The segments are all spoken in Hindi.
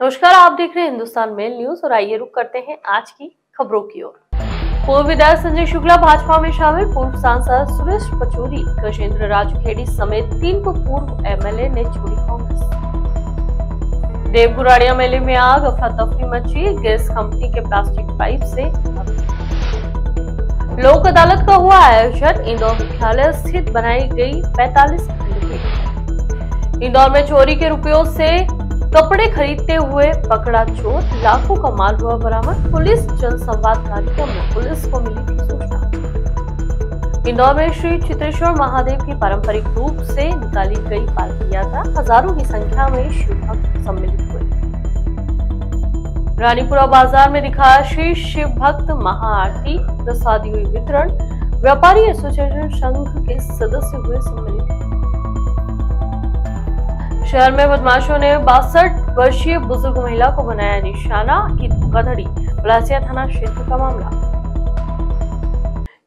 नमस्कार, आप देख रहे हैं हिंदुस्तान मेल न्यूज और आइए रुक करते हैं आज की खबरों की ओर। पूर्व विधायक संजय शुक्ला भाजपा में शामिल। पूर्व सांसद सुरेश पचौरी, गजेंद्र राजूखेड़ी समेत 3 को पूर्व एमएलए ने छोड़ी कांग्रेस। देवगुराड़िया मेले में आग, अफरा तफरी मची, गैस कंपनी के प्लास्टिक पाइप से। लोक अदालत का हुआ आयोजन। इंदौर मुख्यालय स्थित बनाई गई 45 खंडपीठ। इंदौर में चोरी के रुपयों से कपड़े खरीदते हुए पकड़ा चोर, लाखों का माल हुआ बरामद। पुलिस जनसंवाद कार्यक्रम में पुलिस को मिली थी सूचना। इंदौर में श्री चित्रेश्वर महादेव की पारंपरिक रूप से निकाली गई पालकी यात्रा, हजारों की संख्या में शिव भक्त सम्मिलित हुए। रानीपुरा बाजार में दिखा श्री शिव भक्त महाआरती, प्रसादी हुई वितरण। व्यापारी एसोसिएशन संघ के सदस्य हुए सम्मिलित। शहर में बदमाशों ने 62 वर्षीय बुजुर्ग महिला को बनाया निशाना की धोखाधड़ी। पलासिया थाना क्षेत्र का मामला।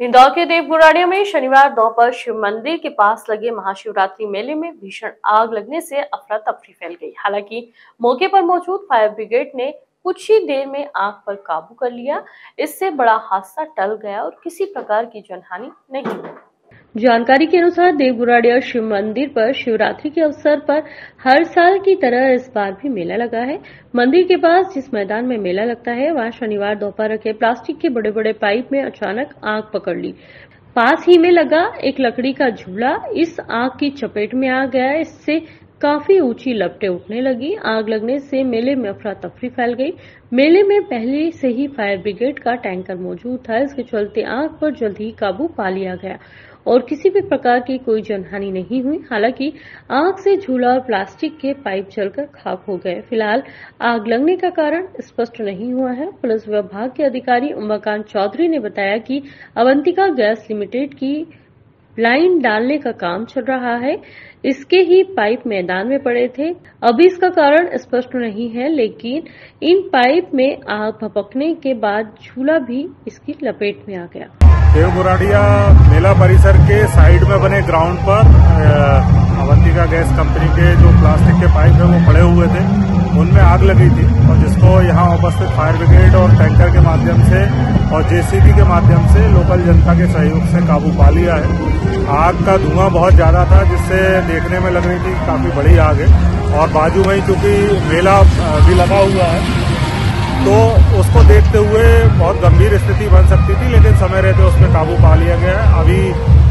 इंदौर के देवगुराड़िया में शनिवार दोपहर शिव मंदिर के पास लगे महाशिवरात्रि मेले में भीषण आग लगने से अफरा तफरी फैल गई। हालांकि मौके पर मौजूद फायर ब्रिगेड ने कुछ ही देर में आग पर काबू कर लिया। इससे बड़ा हादसा टल गया और किसी प्रकार की जनहानि नहीं हुई। जानकारी के अनुसार देवगुराड़िया शिव मंदिर पर शिवरात्रि के अवसर पर हर साल की तरह इस बार भी मेला लगा है। मंदिर के पास जिस मैदान में मेला लगता है वहां शनिवार दोपहर रखे प्लास्टिक के बड़े बड़े पाइप में अचानक आग पकड़ ली। पास ही में लगा एक लकड़ी का झूला इस आग की चपेट में आ गया। इससे काफी ऊंची लपटें उठने लगी। आग लगने से मेले में अफरा तफरी फैल गई। मेले में पहले से ही फायर ब्रिगेड का टैंकर मौजूद था। इसके चलते आग पर जल्द ही काबू पा लिया गया और किसी भी प्रकार की कोई जनहानि नहीं हुई। हालांकि आग से झूला और प्लास्टिक के पाइप जलकर खाक हो गए। फिलहाल आग लगने का कारण स्पष्ट नहीं हुआ है। पुलिस विभाग के अधिकारी उमाकांत चौधरी ने बताया कि अवंतिका गैस लिमिटेड की लाइन डालने का काम चल रहा है। इसके ही पाइप मैदान में पड़े थे। अभी इसका कारण स्पष्ट नहीं है, लेकिन इन पाइप में आग भपकने के बाद झूला भी इसकी लपेट में आ गया। देवगुराड़िया मेला परिसर के साइड में बने ग्राउंड पर अवंतिका गैस कंपनी के जो प्लास्टिक के पाइप है वो पड़े हुए थे, उनमें आग लगी थी और जिसको यहाँ उपस्थित फायर ब्रिगेड और टैंकर के माध्यम से और जेसीबी के माध्यम से लोकल जनता के सहयोग से काबू पा लिया है। आग का धुआं बहुत ज्यादा था जिससे देखने में लग रही थी काफी बड़ी आग है और बाजू में ही चूंकि मेला भी लगा हुआ है तो उसको देखते हुए बहुत गंभीर स्थिति बन सकती थी, लेकिन समय रहते उस पर काबू पा लिया गया। अभी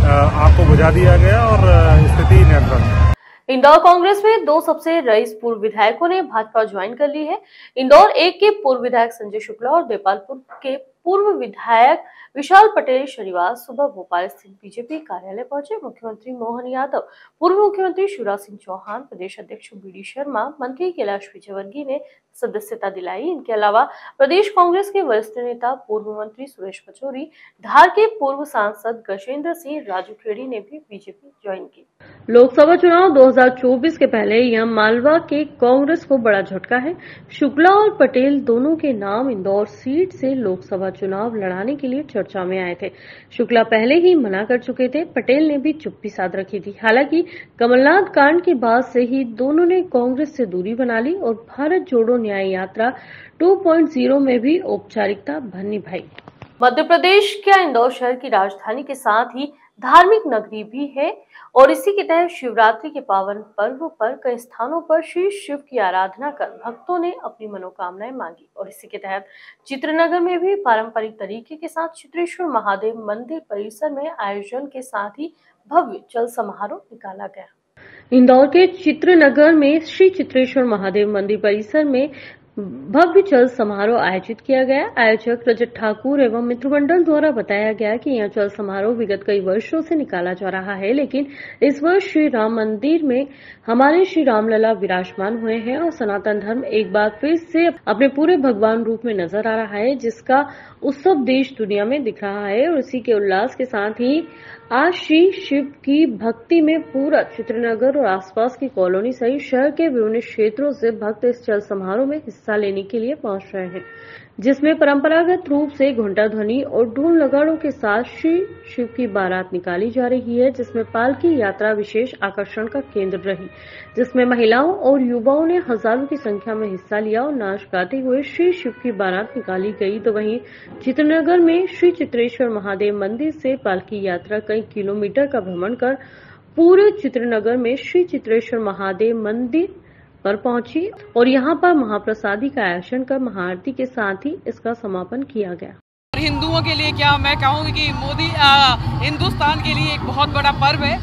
आग को बुझा दिया गया और स्थिति नियंत्रण है। इंदौर कांग्रेस में 2 सबसे रईस पूर्व विधायकों ने भाजपा ज्वाइन कर ली है। इंदौर 1 के पूर्व विधायक संजय शुक्ला और देपालपुर के पूर्व विधायक विशाल पटेल शनिवार सुबह भोपाल स्थित बीजेपी कार्यालय पहुंचे। मुख्यमंत्री मोहन यादव, पूर्व मुख्यमंत्री शिवराज सिंह चौहान, प्रदेश अध्यक्ष बी.डी. शर्मा, मंत्री कैलाश विजयवर्गीय ने सदस्यता दिलाई। इनके अलावा प्रदेश कांग्रेस के वरिष्ठ नेता पूर्व मंत्री सुरेश पचौरी, धार के पूर्व सांसद गजेंद्र सिंह राजूखेड़ी ने भी बीजेपी ज्वाइन की। लोकसभा चुनाव 2024 के पहले यह मालवा के कांग्रेस को बड़ा झटका है। शुक्ला और पटेल दोनों के नाम इंदौर सीट से लोकसभा चुनाव लड़ाने के लिए चर्चा में आए थे। शुक्ला पहले ही मना कर चुके थे। पटेल ने भी चुप्पी साध रखी थी। हालांकि कमलनाथ कांड के बाद से ही दोनों ने कांग्रेस से दूरी बना ली और भारत जोड़ो न्याय यात्रा 2.0 में भी औपचारिकता निभाई। मध्य प्रदेश का इंदौर शहर की राजधानी के साथ ही धार्मिक नगरी भी है और इसी के तहत शिवरात्रि के पावन पर्व पर कई स्थानों पर श्री शिव की आराधना कर भक्तों ने अपनी मनोकामनाएं मांगी और इसी के तहत चित्रनगर में भी पारंपरिक तरीके के साथ चित्रेश्वर महादेव मंदिर परिसर में आयोजन के साथ ही भव्य जल समारोह निकाला गया। इंदौर के चित्रनगर में श्री चित्रेश्वर महादेव मंदिर परिसर में भव्य जल समारोह आयोजित किया गया। आयोजक रजत ठाकुर एवं मित्रमंडल द्वारा बताया गया कि यह जल समारोह विगत कई वर्षों से निकाला जा रहा है, लेकिन इस वर्ष श्री राम मंदिर में हमारे श्री रामलला विराजमान हुए हैं और सनातन धर्म एक बार फिर से अपने पूरे भगवान रूप में नजर आ रहा है, जिसका उत्सव देश दुनिया में दिख रहा है। और इसी के उल्लास के साथ ही आज श्री शिव की भक्ति में पूरा चित्रनगर और आसपास की कॉलोनी सहित शहर के विभिन्न क्षेत्रों से भक्त इस जल समारोह में हिस्सा लेने के लिए पहुंच रहे हैं, जिसमें परंपरागत रूप से घंटा ध्वनि और ढोल नगाड़ों के साथ श्री शिव की बारात निकाली जा रही है, जिसमें पालकी यात्रा विशेष आकर्षण का केंद्र रही, जिसमें महिलाओं और युवाओं ने हजारों की संख्या में हिस्सा लिया और नाच गाते हुए श्री शिव की बारात निकाली गई। तो वहीं चित्रनगर में श्री चित्रेश्वर महादेव मंदिर से पालकी यात्रा कई किलोमीटर का भ्रमण कर पूरे चित्रनगर में श्री चित्रेश्वर महादेव मंदिर पर पहुंची और यहां पर महाप्रसादी का आयोजन कर महाआरती के साथ ही इसका समापन किया गया। हिंदुओं के लिए क्या मैं कहूँगी कि मोदी हिंदुस्तान के लिए एक बहुत बड़ा पर्व है।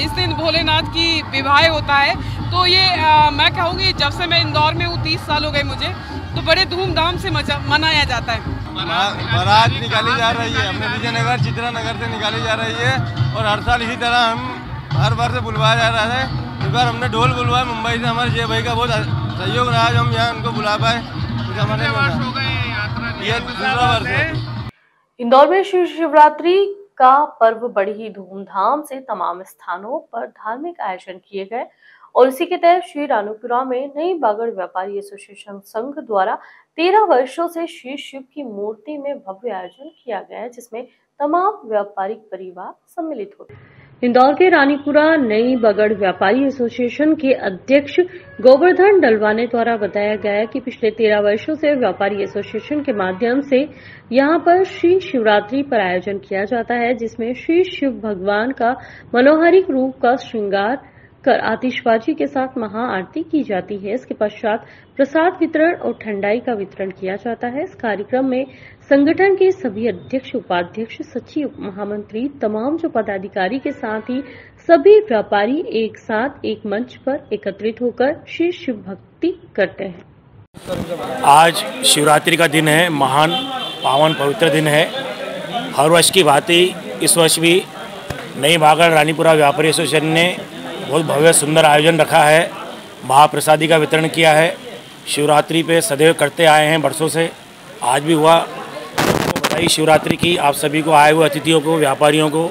इस दिन भोलेनाथ की विवाह होता है, तो ये मैं कहूँगी जब से मैं इंदौर में हूँ 30 साल हो गए मुझे, तो बड़े धूमधाम से मनाया जाता है। बारात निकाली जा रही है अपने विजयनगर चित्रनगर से निकाली जा रही है और हर साल इसी तरह हम हर बार से बुलवाया जा रहा है। इस बार हमने ढोल बुलवाया मुंबई से, हमारे जय भाई का बहुत सहयोग रहा है, हम यहाँ उनको बुला पाए। ये दूसरा वर्ष है। इंदौर में शिव शिवरात्रि का पर्व बड़ी ही धूमधाम से तमाम स्थानों पर धार्मिक आयोजन किए गए और इसी के तहत श्री रानीपुरा में नई बागड़ व्यापारी एसोसिएशन संघ द्वारा 13 वर्षों से श्री शिव की मूर्ति में भव्य आयोजन किया गया है, जिसमें तमाम व्यापारिक परिवार सम्मिलित होते हैं। इंदौर के रानीपुरा नई बगड़ व्यापारी एसोसिएशन के अध्यक्ष गोवर्धन डलवाने द्वारा बताया गया कि पिछले 13 वर्षों से व्यापारी एसोसिएशन के माध्यम से यहां पर श्री शिवरात्रि पर आयोजन किया जाता है, जिसमें श्री शिव भगवान का मनोहारिक रूप का श्रृंगार कर आतिशबाजी के साथ महाआरती की जाती है। इसके पश्चात प्रसाद वितरण और ठंडाई का वितरण किया जाता है। इस कार्यक्रम में संगठन के सभी अध्यक्ष, उपाध्यक्ष, सचिव, महामंत्री, तमाम जो पदाधिकारी के साथ ही सभी व्यापारी एक साथ एक मंच पर एकत्रित होकर श्री शिव भक्ति करते हैं। आज शिवरात्रि का दिन है, महान पावन पवित्र दिन है। हर वर्ष की भांति इस वर्ष भी नई बागड़ रानीपुरा व्यापारी एसोसिएशन ने बहुत भव्य सुंदर आयोजन रखा है। महाप्रसादी का वितरण किया है। शिवरात्रि पे सदैव करते आए हैं वर्षों से, आज भी हुआ। तो बधाई शिवरात्रि की। आप सभी को, आए हुए अतिथियों को, व्यापारियों को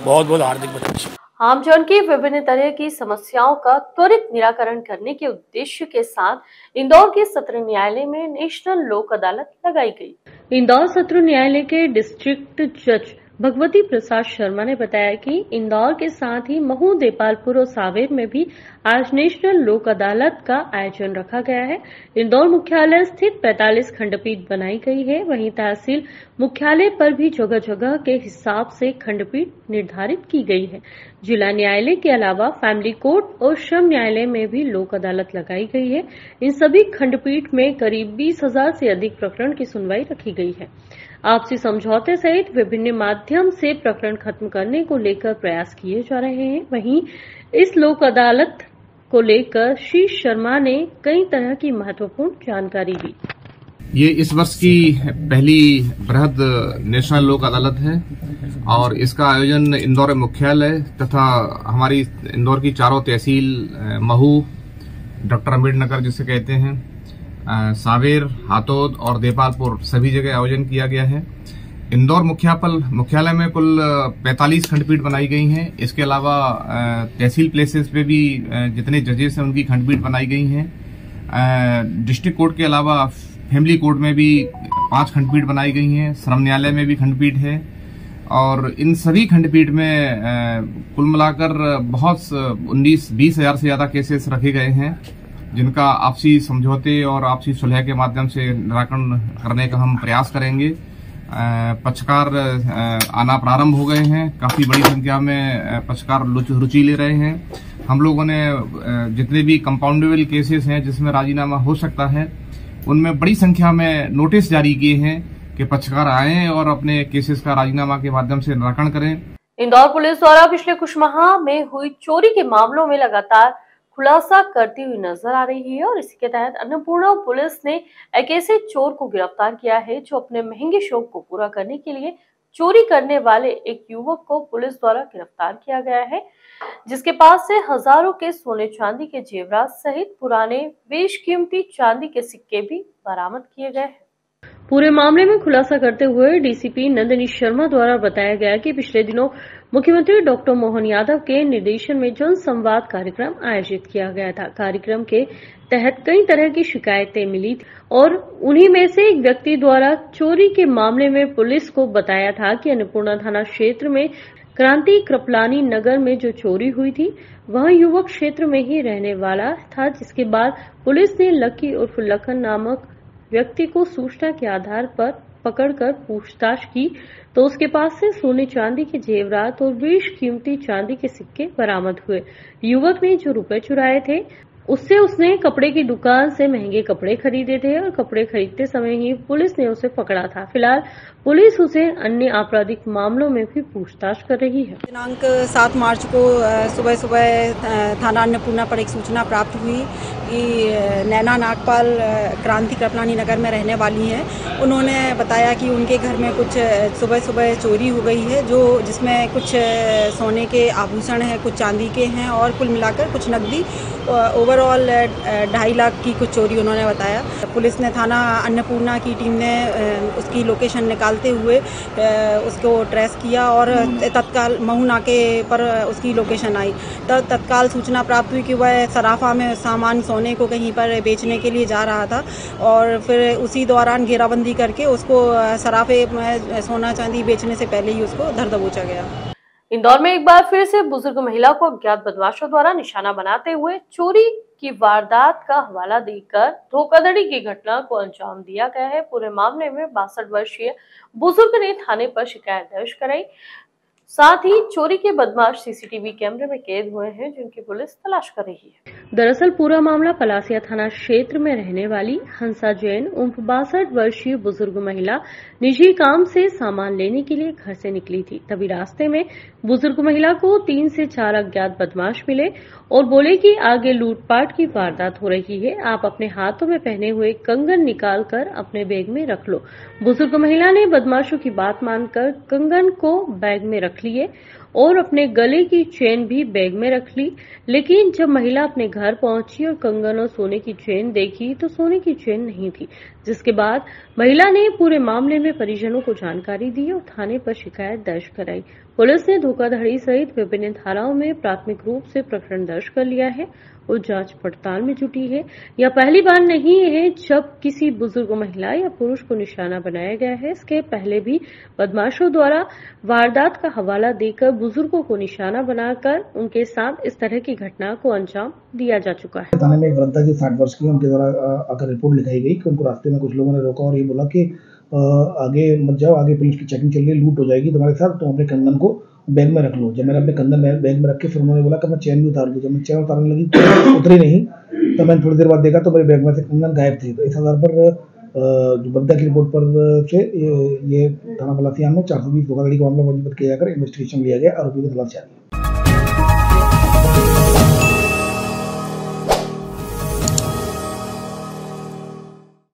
बहुत बहुत हार्दिक बधाई। आमजन की विभिन्न तरह की समस्याओं का त्वरित निराकरण करने के उद्देश्य के साथ इंदौर के सत्र न्यायालय में नेशनल लोक अदालत लगाई गई। इंदौर सत्र न्यायालय के डिस्ट्रिक्ट जज भगवती प्रसाद शर्मा ने बताया कि इंदौर के साथ ही महू, देपालपुर और सावेर में भी आज नेशनल लोक अदालत का आयोजन रखा गया है। इंदौर मुख्यालय स्थित 45 खंडपीठ बनाई गई है। वहीं तहसील मुख्यालय पर भी जगह जगह के हिसाब से खंडपीठ निर्धारित की गई है। जिला न्यायालय के अलावा फैमिली कोर्ट और श्रम न्यायालय में भी लोक अदालत लगाई गई है। इन सभी खंडपीठ में करीब 20,000 से अधिक प्रकरण की सुनवाई रखी गई है। आपसी समझौते सहित विभिन्न माध्यम से प्रकरण खत्म करने को लेकर प्रयास किए जा रहे हैं। वहीं इस लोक अदालत को लेकर श्री शर्मा ने कई तरह की महत्वपूर्ण जानकारी दी। ये इस वर्ष की पहली बृहद नेशनल लोक अदालत है और इसका आयोजन इंदौर मुख्यालय तथा हमारी इंदौर की चारों तहसील महू, डॉक्टर अम्बेडकर नगर जिसे कहते हैं, सावेर, हातोद और देपालपुर सभी जगह आयोजन किया गया है। इंदौर मुख्यालय में कुल 45 खंडपीठ बनाई गई हैं। इसके अलावा तहसील प्लेसेस पे भी जितने जजेस हैं उनकी खंडपीठ बनाई गई हैं। डिस्ट्रिक्ट कोर्ट के अलावा फैमिली कोर्ट में भी 5 खंडपीठ बनाई गई हैं। श्रम न्यायालय में भी खंडपीठ है और इन सभी खंडपीठ में कुल मिलाकर बहुत 19-20 हजार से ज्यादा केसेस रखे गए हैं, जिनका आपसी समझौते और आपसी सुलह के माध्यम से निराकरण करने का हम प्रयास करेंगे। पक्षकार आना प्रारंभ हो गए हैं। काफी बड़ी संख्या में पक्षकार रुचि ले रहे हैं। हम लोगों ने जितने भी कंपाउंडेबल केसेस हैं जिसमें राजीनामा हो सकता है, उनमें बड़ी संख्या में नोटिस जारी किए हैं कि पक्षकार आए और अपने केसेस का राजीनामा के माध्यम से निराकरण करें। इंदौर पुलिस द्वारा पिछले कुछ माह में हुई चोरी के मामलों में लगातार खुलासा करती हुई नजर आ रही है और इसी के तहत अन्नपूर्णा पुलिस ने एक ऐसे चोर को गिरफ्तार किया है जो अपने महंगे शौक को पूरा करने के लिए चोरी करने वाले एक युवक को पुलिस द्वारा गिरफ्तार किया गया है, जिसके पास से हजारों के सोने चांदी के जेवरात सहित पुराने बेशकीमती चांदी के सिक्के भी बरामद किए गए हैं। पूरे मामले में खुलासा करते हुए डीसीपी नंदिनी शर्मा द्वारा बताया गया कि पिछले दिनों मुख्यमंत्री डॉक्टर मोहन यादव के निर्देशन में जन संवाद कार्यक्रम आयोजित किया गया था। कार्यक्रम के तहत कई तरह की शिकायतें मिली थी और उन्हीं में से एक व्यक्ति द्वारा चोरी के मामले में पुलिस को बताया था कि अन्नपूर्णा थाना क्षेत्र में क्रांति कृपलानी नगर में जो चोरी हुई थी वह युवक क्षेत्र में ही रहने वाला था, जिसके बाद पुलिस ने लकी उर्फ लखन नामक व्यक्ति को सूचना के आधार पर पकड़कर पूछताछ की तो उसके पास से सोने चांदी के जेवरात और बेशकीमती चांदी के सिक्के बरामद हुए। युवक ने जो रुपए चुराए थे उससे उसने कपड़े की दुकान से महंगे कपड़े खरीदे थे और कपड़े खरीदते समय ही पुलिस ने उसे पकड़ा था। फिलहाल पुलिस उसे अन्य आपराधिक मामलों में भी पूछताछ कर रही है। दिनांक 7 मार्च को सुबह सुबह थाना अन्नपूर्णा पर एक सूचना प्राप्त हुई कि नैना नागपाल क्रांति कृपलानी नगर में रहने वाली हैं। उन्होंने बताया कि उनके घर में कुछ सुबह सुबह चोरी हो गई है, जिसमें कुछ सोने के आभूषण हैं, कुछ चांदी के हैं और कुल मिलाकर कुछ नकदी ओवरऑल 2.5 लाख की कुछ चोरी उन्होंने बताया। पुलिस ने थाना अन्नपूर्णा की टीम ने उसकी लोकेशन निकालते हुए उसको ट्रेस किया और तत्काल महू नाके पर उसकी लोकेशन आई। तब तत्काल सूचना प्राप्त हुई कि वह सराफा में सामान सोने को कहीं पर बेचने के लिए जा रहा था और फिर उसी दौरान घेराबंदी करके उसको सराफे में सोना चांदी बेचने से पहले ही उसको धर दबोचा गया। इंदौर में एक बार फिर से बुजुर्ग महिला को अज्ञात बदमाशों द्वारा निशाना बनाते हुए चोरी की वारदात का हवाला देकर धोखाधड़ी की घटना को अंजाम दिया गया है। पूरे मामले में 62 वर्षीय बुजुर्ग ने थाने पर शिकायत दर्ज कराई। साथ ही चोरी के बदमाश सीसीटीवी कैमरे में कैद हुए हैं, जिनकी पुलिस तलाश कर रही है। दरअसल पूरा मामला पलासिया थाना क्षेत्र में रहने वाली हंसा जैन उम्र 62 वर्षीय बुजुर्ग महिला निजी काम से सामान लेने के लिए घर से निकली थी। तभी रास्ते में बुजुर्ग महिला को 3 से 4 अज्ञात बदमाश मिले और बोले कि आगे लूटपाट की वारदात हो रही है, आप अपने हाथों में पहने हुए कंगन निकाल कर अपने बैग में रख लो। बुजुर्ग महिला ने बदमाशों की बात मानकर कंगन को बैग में रख लिए और अपने गले की चेन भी बैग में रख ली। लेकिन जब महिला अपने घर पहुंची और कंगन और सोने की चेन देखी तो सोने की चेन नहीं थी, जिसके बाद महिला ने पूरे मामले में परिजनों को जानकारी दी और थाने पर शिकायत दर्ज कराई। पुलिस ने धोखाधड़ी सहित विभिन्न धाराओं में प्राथमिक रूप से प्रकरण दर्ज कर लिया है और जांच पड़ताल में जुटी है। यह पहली बार नहीं है जब किसी बुजुर्ग महिला या पुरुष को निशाना बनाया गया है। इसके पहले भी बदमाशों द्वारा वारदात का हवाला देकर बुजुर्गों को निशाना बनाकर उनके साथ इस तरह की घटना को अंजाम दिया जा चुका है। थाने में एक वृद्धा जी 60 वर्ष की, उनके द्वारा आकर रिपोर्ट लिखाई गई कि उनको रास्ते में कुछ लोगों ने रोका और ये बोला कि आगे मत जाओ, आगे पुलिस की चेकिंग चल रही है, लूट हो जाएगी तुम्हारे साथ, तुम अपने कंगन को बैग में रख लो। जब मैंने अपने कंगन बैग में रख के फिर उन्होंने बोला कि मैं चैन भी उतार लूँ। जब मैं चैन उतारने लगी तो उतरी नहीं, तो मैंने थोड़ी देर बाद देखा तो मेरे बैग में से कंगन गायब थे। तो इस आधार पर वृद्धा की रिपोर्ट पर से ये थाना पलासिया में 420 धोखाधड़ी का मामला पंजीबद्ध किया जाकर इन्वेस्टिगेशन लिया गया, आरोपी को तलाश जारी है।